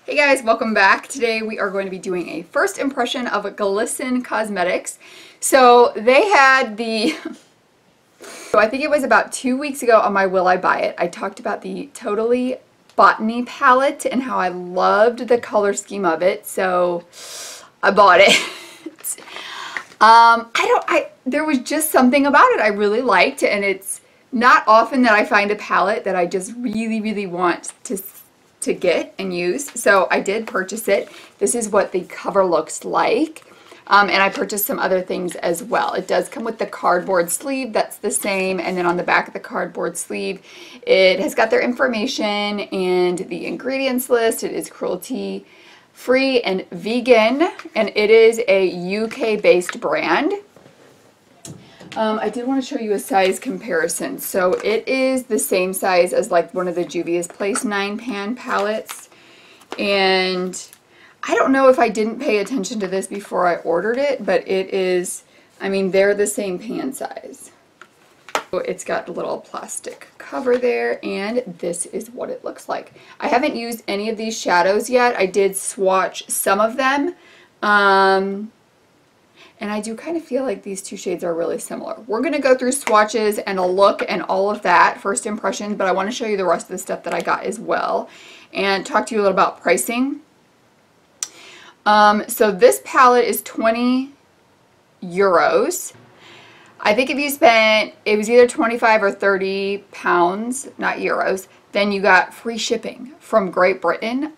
Hey guys, welcome back. Today we are going to be doing a first impression of Glisten Cosmetics. So they had the, so I think it was about 2 weeks ago on my Will I Buy It, I talked about the Totally Botany palette and how I loved the color scheme of it. So I bought it. There was just something about it I really liked, and it's not often that I find a palette that I just really want to get and use. So I did purchase it. This is what the cover looks like. And I purchased some other things as well. It does come with the cardboard sleeve, that's the same, and then on the back of the cardboard sleeve it has got their information and the ingredients list. It is cruelty free and vegan, and it is a UK based brand. I did want to show you a size comparison. So it is the same size as like one of the Juvia's Place 9-pan palettes, and I don't know if I didn't pay attention to this before I ordered it, but it is, I mean, they're the same pan size. So it's got a little plastic cover there, and this is what it looks like. I haven't used any of these shadows yet. I did swatch some of them, and I do kind of feel like these two shades are really similar. We're going to go through swatches and a look and all of that, first impressions, but I want to show you the rest of the stuff that I got as well and talk to you a little about pricing. So this palette is 20 euros. I think if you spent, it was either 25 or 30 pounds, not euros, then you got free shipping from Great Britain.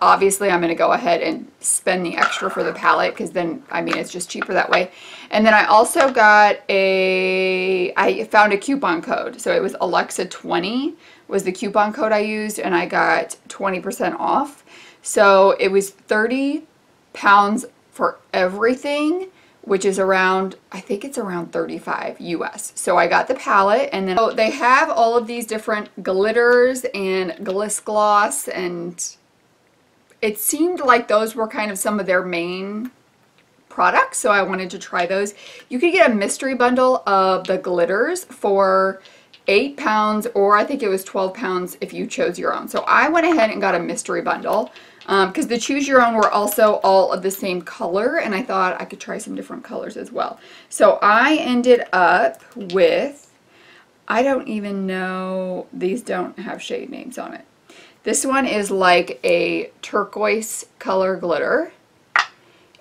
Obviously I'm going to go ahead and spend the extra for the palette because then, I mean, it's just cheaper that way. And then I also got I found a coupon code. So it was Alexa20 was the coupon code I used, and I got 20% off. So it was 30 pounds for everything, which is around, I think it's around 35 US. So I got the palette, and then they have all of these different glitters and Bliss Gloss, and it seemed like those were kind of some of their main products, so I wanted to try those. You could get a mystery bundle of the glitters for 8 pounds, or I think it was 12 pounds if you chose your own. So I went ahead and got a mystery bundle because the choose your own were also all of the same color, and I thought I could try some different colors as well. So I ended up with, I don't even know, these don't have shade names on it. This one is like a turquoise color glitter,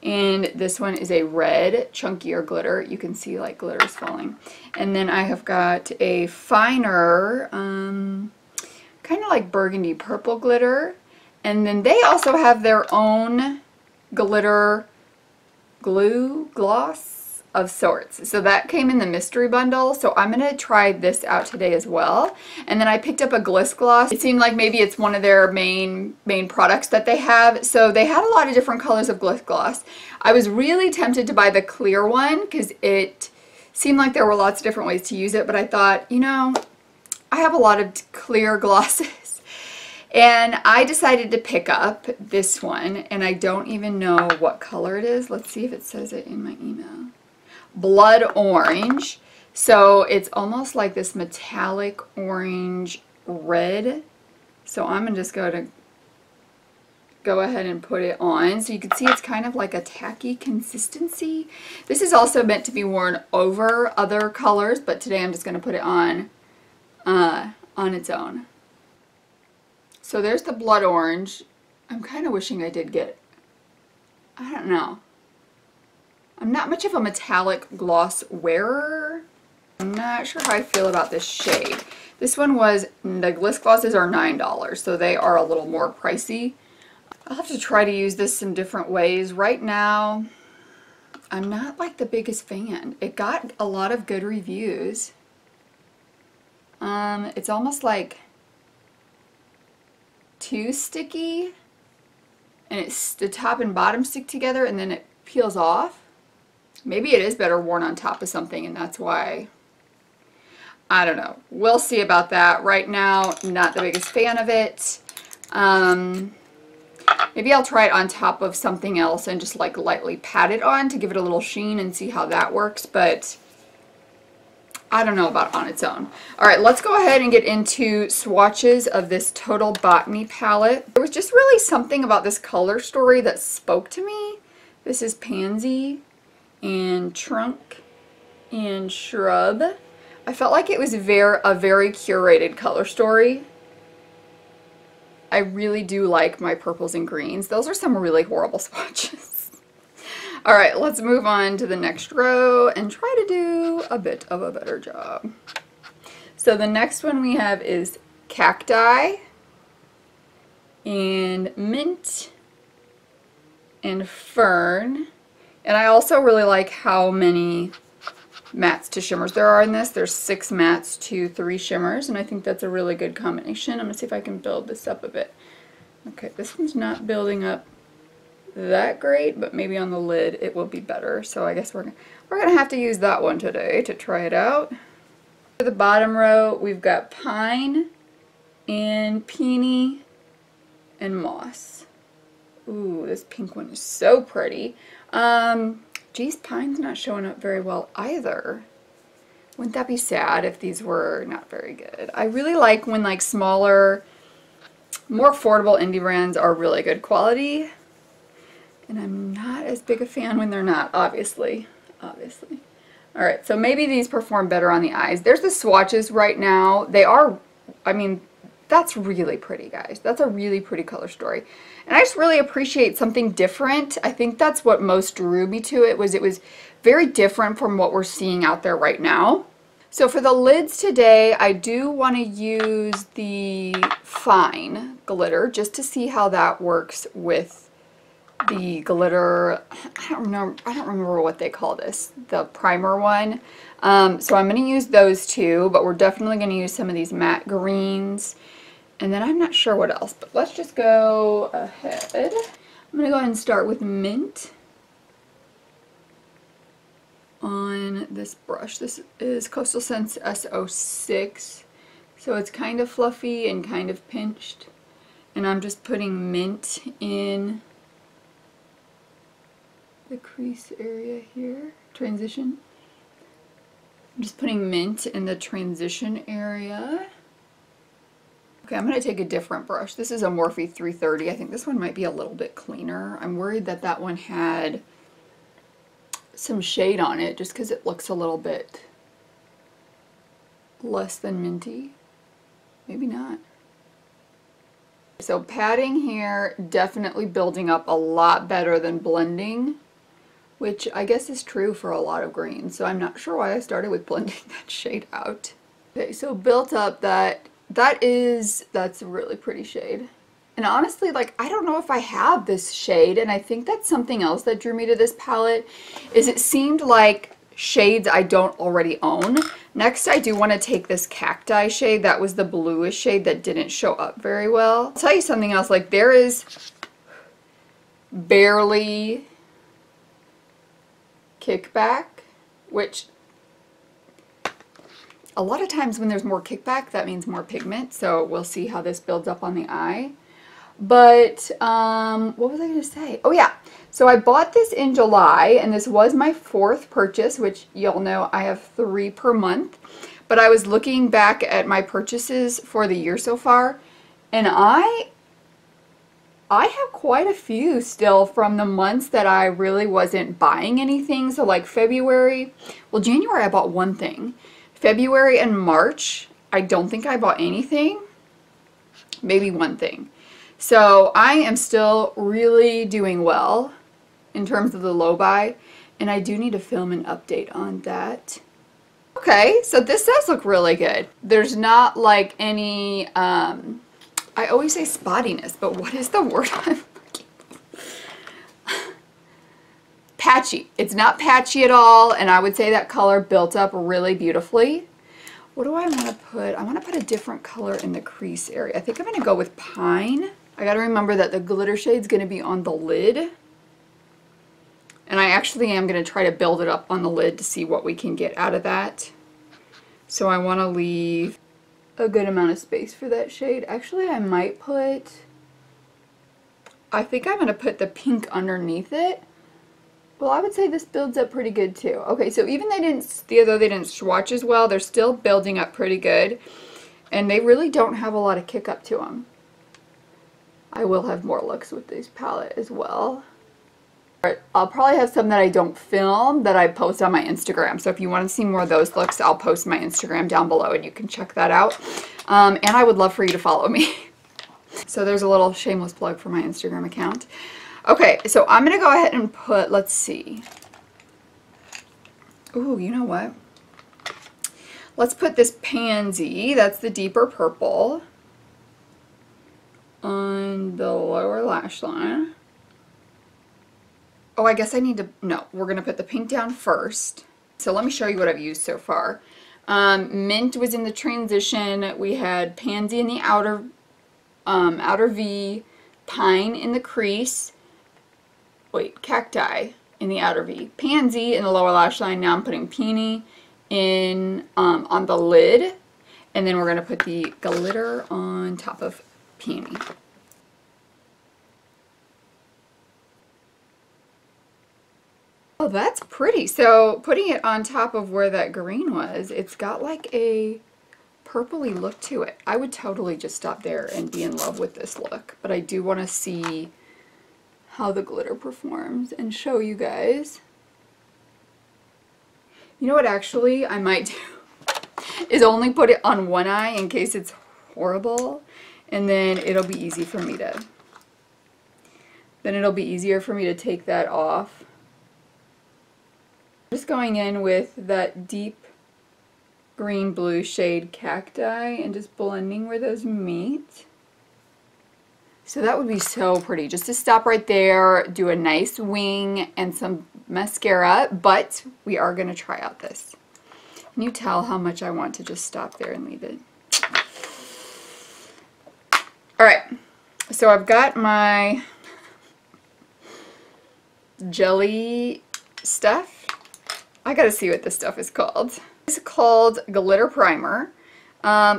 and this one is a red chunkier glitter. You can see like glitters falling. And then I have got a finer kind of like burgundy purple glitter, and then they also have their own glitter glue gloss of sorts. So that came in the mystery bundle, so I'm gonna try this out today as well. And then I picked up a Gliss Gloss. It seemed like maybe it's one of their main products that they have. So they had a lot of different colors of Gliss Gloss. I was really tempted to buy the clear one because it seemed like there were lots of different ways to use it, but I thought, you know, I have a lot of clear glosses. And I decided to pick up this one, and I don't even know what color it is. Let's see if it says it in my email. Blood orange. So it's almost like this metallic orange red. So I'm just going to go ahead and put it on. So you can see it's kind of like a tacky consistency. This is also meant to be worn over other colors, but today I'm just going to put it on its own. So there's the blood orange. I'm kind of wishing I did get, I don't know. I'm not much of a metallic gloss wearer. I'm not sure how I feel about this shade. This one was, the Gliss glosses are $9, so they are a little more pricey. I'll have to try to use this in different ways. Right now, I'm not like the biggest fan. It got a lot of good reviews. It's almost like too sticky, and it's the top and bottom stick together and then it peels off. Maybe it is better worn on top of something, and that's why, I don't know. We'll see about that. Right now, not the biggest fan of it. Maybe I'll try it on top of something else and just like lightly pat it on to give it a little sheen and see how that works, but I don't know about on its own. All right, let's go ahead and get into swatches of this Total Botany palette. There was just really something about this color story that spoke to me. This is Pansy and Trunk and Shrub. I felt like it was a very curated color story. I really do like my purples and greens. Those are some really horrible swatches. All right, let's move on to the next row and try to do a bit of a better job. So the next one we have is Cacti and Mint and Fern. And I also really like how many mattes to shimmers there are in this. There's 6 mattes to 3 shimmers, and I think that's a really good combination. I'm gonna see if I can build this up a bit. Okay, this one's not building up that great, but maybe on the lid it will be better. So I guess we're gonna have to use that one today to try it out. For the bottom row, we've got Pine and Peony and Moss. Ooh, this pink one is so pretty. Geez, Pine's not showing up very well either. Wouldn't that be sad if these were not very good? I really like when like smaller, more affordable indie brands are really good quality. And I'm not as big a fan when they're not, obviously. Alright, so maybe these perform better on the eyes. There's the swatches right now. They are, I mean, that's really pretty, guys. That's a really pretty color story. And I just really appreciate something different. I think that's what most drew me to it was very different from what we're seeing out there right now. So for the lids today, I do want to use the Fine glitter just to see how that works with the glitter. I don't remember what they call this, the primer one. So I'm going to use those two, but we're definitely going to use some of these matte greens. And then I'm not sure what else, but let's just go ahead. I'm going to go ahead and start with Mint on this brush. This is Coastal Scents S06. So it's kind of fluffy and kind of pinched. And I'm just putting Mint in the crease area here, transition. I'm just putting Mint in the transition area. Okay, I'm going to take a different brush. This is a Morphe 330. I think this one might be a little bit cleaner. I'm worried that that one had some shade on it just because it looks a little bit less than minty. Maybe not. So patting here, definitely building up a lot better than blending, which I guess is true for a lot of greens. So I'm not sure why I started with blending that shade out. Okay, so built up that's a really pretty shade. And honestly, like, I don't know if I have this shade, and I think that's something else that drew me to this palette, is it seemed like shades I don't already own. Next, I do want to take this Cacti shade. That was the bluish shade that didn't show up very well. I'll tell you something else, like there is barely kickback, which a lot of times when there's more kickback, that means more pigment. So we'll see how this builds up on the eye. But what was I going to say? Oh yeah, so I bought this in July, and this was my 4th purchase, which y'all know I have 3 per month. But I was looking back at my purchases for the year so far, and I have quite a few still from the months that I really wasn't buying anything. So like February, well, January I bought one thing. February and March, I don't think I bought anything. Maybe one thing. So I am still really doing well in terms of the low buy, and I do need to film an update on that. Okay, so this does look really good. There's not like any, I always say spottiness, but what is the word I'm looking for? Patchy. It's not patchy at all, and I would say that color built up really beautifully. What do I want to put? I want to put a different color in the crease area. I think I'm going to go with Pine. I got to remember that the glitter shade's going to be on the lid. And I actually am going to try to build it up on the lid to see what we can get out of that. So I want to leave a good amount of space for that shade. Actually, I might put, I think I'm going to put the pink underneath it. Well, I would say this builds up pretty good too. Okay, so even though they didn't swatch as well, they're still building up pretty good. And they really don't have a lot of kick up to them. I will have more looks with this palette as well. I'll probably have some that I don't film that I post on my Instagram. So if you want to see more of those looks, I'll post my Instagram down below and you can check that out. And I would love for you to follow me. So there's a little shameless plug for my Instagram account. Okay, so I'm going to go ahead and put, let's see. Ooh, you know what? Let's put this Pansy, that's the deeper purple, on the lower lash line. Oh, I guess I need to, no, we're going to put the pink down first. So let me show you what I've used so far. Mint was in the transition. We had Pansy in the outer V, Pine in the crease, Cacti in the outer V, Pansy in the lower lash line. Now I'm putting Peony in on the lid, and then we're going to put the glitter on top of Peony. Oh, that's pretty. So putting it on top of where that green was, it's got like a purpley look to it. I would totally just stop there and be in love with this look, but I do want to see how the glitter performs and show you guys. You know what actually I might do is only put it on one eye in case it's horrible, and then it'll be easy for me to, easier for me to take that off. Just going in with that deep green blue shade Cacti and just blending where those meet. So that would be so pretty. Just to stop right there, do a nice wing and some mascara, but we are going to try out this. Can you tell how much I want to just stop there and leave it? Alright, so I've got my jelly stuff. I gotta see what this stuff is called. It's called Glitter Primer.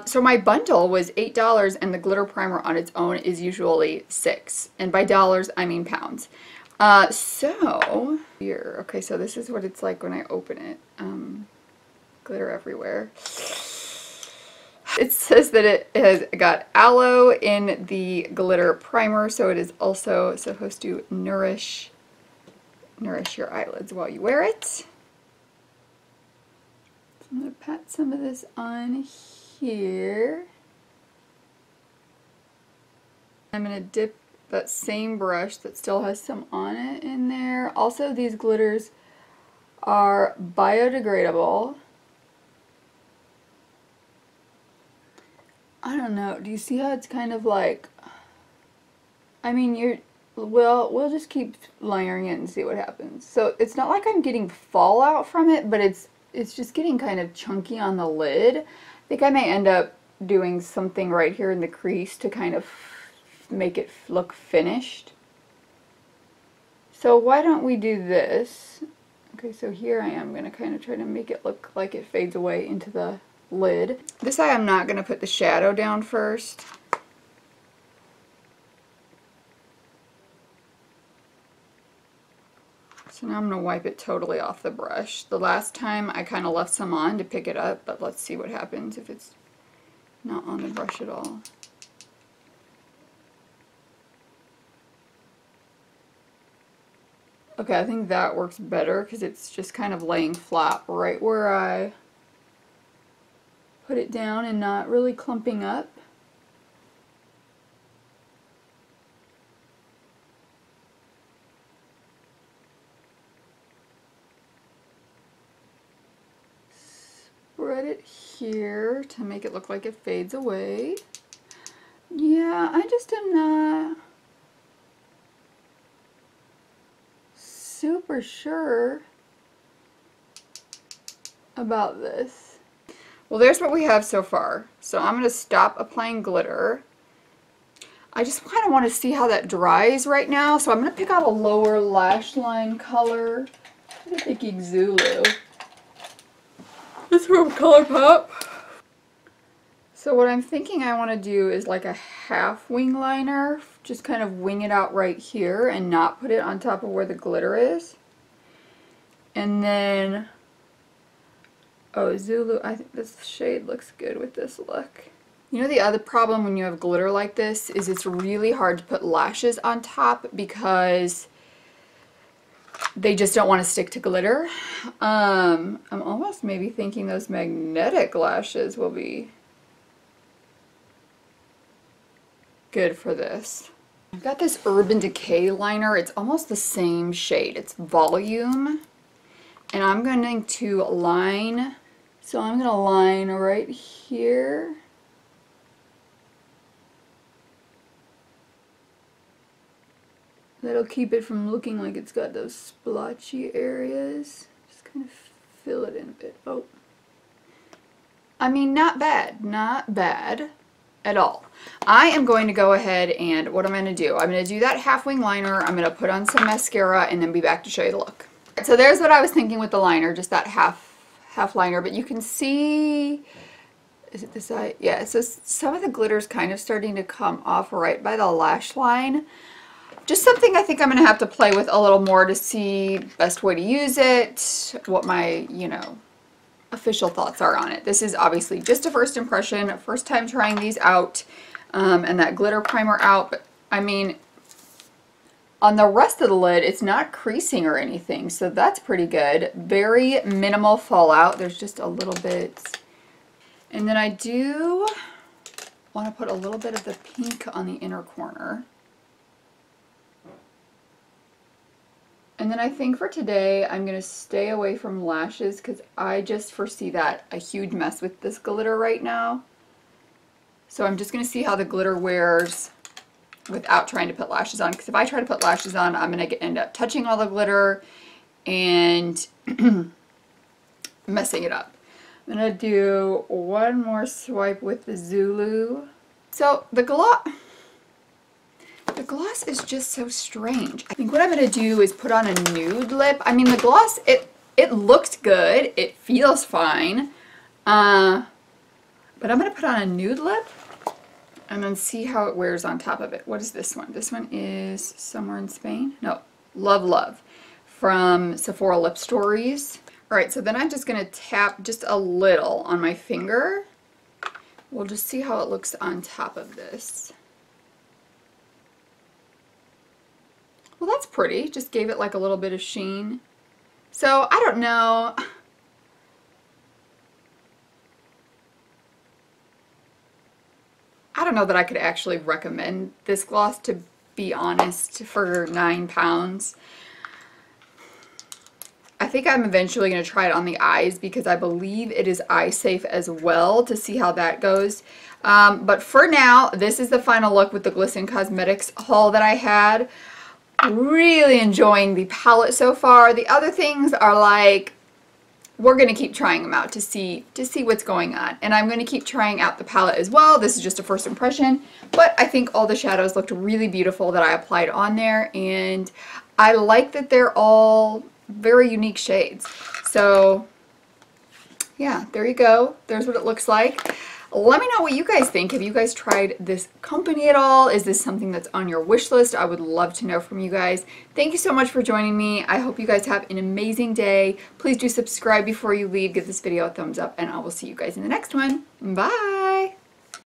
So my bundle was $8 and the glitter primer on its own is usually $6. And by dollars, I mean pounds. So, here, okay, so this is what it's like when I open it. Glitter everywhere. It says that it has got aloe in the glitter primer, so it is also supposed to nourish your eyelids while you wear it. I'm going to pat some of this on here. I'm going to dip that same brush that still has some on it in there. Also, these glitters are biodegradable. I don't know. Do you see how it's kind of like, I mean, we'll just keep layering it and see what happens. So it's not like I'm getting fallout from it, but it's just getting kind of chunky on the lid. I think I may end up doing something right here in the crease to kind of make it look finished. So why don't we do this? Okay, so here I am going to kind of try to make it look like it fades away into the lid. This eye I'm not going to put the shadow down first. So now I'm going to wipe it totally off the brush. The last time I kind of left some on to pick it up, but let's see what happens if it's not on the brush at all. Okay, I think that works better because it's just kind of laying flat right where I put it down and not really clumping up. Spread it here to make it look like it fades away. Yeah, I just am not super sure about this. Well, there's what we have so far. So I'm going to stop applying glitter. I just kind of want to see how that dries right now. So I'm going to pick out a lower lash line color. I'm thinking Zulu. This is from ColourPop. So what I'm thinking I want to do is like a half wing liner. Just kind of wing it out right here and not put it on top of where the glitter is. And then, oh, Zulu, I think this shade looks good with this look. You know, the other problem when you have glitter like this is it's really hard to put lashes on top because they just don't want to stick to glitter. I'm almost maybe thinking those magnetic lashes will be good for this. I've got this Urban Decay liner. It's almost the same shade. It's Volume. And I'm going to line, so I'm going to line right here. That'll keep it from looking like it's got those splotchy areas. Just kind of fill it in a bit. Oh. I mean, not bad. Not bad at all. I am going to go ahead and what I'm going to do. I'm going to do that half wing liner. I'm going to put on some mascara and then be back to show you the look. So there's what I was thinking with the liner, just that half liner. But you can see, is it this side? Yeah, so some of the glitter's kind of starting to come off right by the lash line. Just something I think I'm going to have to play with a little more to see best way to use it, what my, you know, official thoughts are on it. This is obviously just a first impression, first time trying these out, and that glitter primer out. But I mean, on the rest of the lid, it's not creasing or anything, so that's pretty good. Very minimal fallout. There's just a little bit. And then I do want to put a little bit of the pink on the inner corner. And then I think for today, I'm going to stay away from lashes because I just foresee that a huge mess with this glitter right now. So I'm just going to see how the glitter wears without trying to put lashes on. Because if I try to put lashes on, I'm going to end up touching all the glitter and messing it up. I'm going to do one more swipe with the Zulu. So the gloss is just so strange. I think what I'm going to do is put on a nude lip. I mean, the gloss, it looks good. It feels fine. But I'm going to put on a nude lip and then see how it wears on top of it. What is this one? This one is Somewhere in Spain. No, Love Love from Sephora Lip Stories. All right, so then I'm just going to tap just a little on my finger. We'll just see how it looks on top of this. Well, that's pretty. Just gave it like a little bit of sheen. So, I don't know. I don't know that I could actually recommend this gloss, to be honest, for £9. I think I'm eventually going to try it on the eyes because I believe it is eye safe as well, to see how that goes. But for now, this is the final look with the Glisten Cosmetics haul that I had. Really enjoying the palette so far. The other things are like, we're going to keep trying them out to see what's going on. And I'm going to keep trying out the palette as well. This is just a first impression, but I think all the shadows looked really beautiful that I applied on there, and I like that they're all very unique shades. So yeah, there you go. There's what it looks like. Let me know what you guys think. Have you guys tried this company at all? Is this something that's on your wish list? I would love to know from you guys. Thank you so much for joining me. I hope you guys have an amazing day. Please do subscribe before you leave. Give this video a thumbs up, and I will see you guys in the next one. Bye!